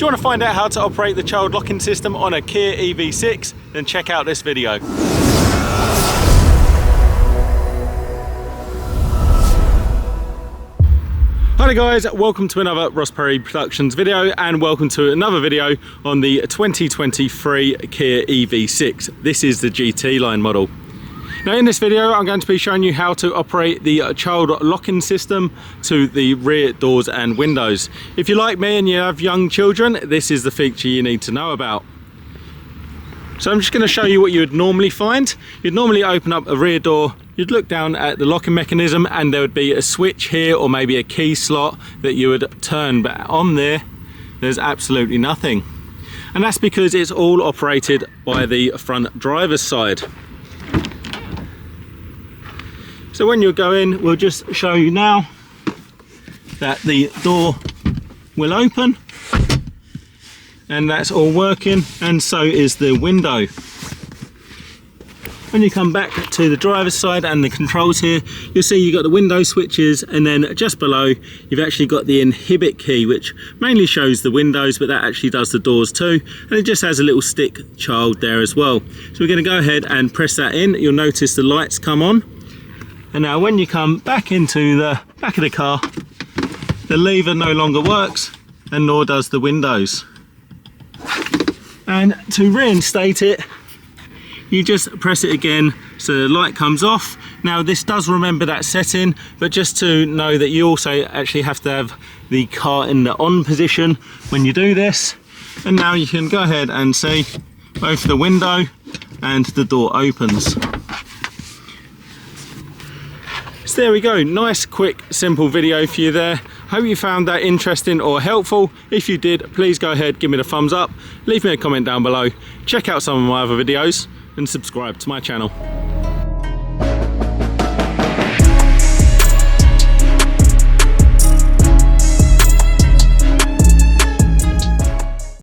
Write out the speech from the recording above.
you want to find out how to operate the child locking system on a Kia EV6? Then check out this video. Hi guys, welcome to another Ross Perry Productions video, and welcome to another video on the 2023 Kia EV6. This is the GT Line model. Now in this video I'm going to be showing you how to operate the child locking system to the rear doors and windows. If you're like me and you have young children, this is the feature you need to know about. So I'm just going to show you what you would normally find. You'd normally open up a rear door, you'd look down at the locking mechanism, and there would be a switch here or maybe a key slot that you would turn, but on there's absolutely nothing. And that's because it's all operated by the front driver's side. So when you go in, we'll just show you now that the door will open, and that's all working, and so is the window. When you come back to the driver's side and the controls here, you'll see you've got the window switches, and then just below you've actually got the inhibit key, which mainly shows the windows, but that actually does the doors too, and it just has a little stick child there as well. So we're going to go ahead and press that in. You'll notice the lights come on, and now when you come back into the back of the car, the lever no longer works, and nor does the windows. And to reinstate it, you just press it again so the light comes off. Now this does remember that setting, but just to know that you also actually have to have the car in the on position when you do this. And now you can go ahead and see both the window and the door opens. So there we go, nice quick simple video for you there. Hope you found that interesting or helpful. If you did, please go ahead, give me the thumbs up, leave me a comment down below, check out some of my other videos, and subscribe to my channel.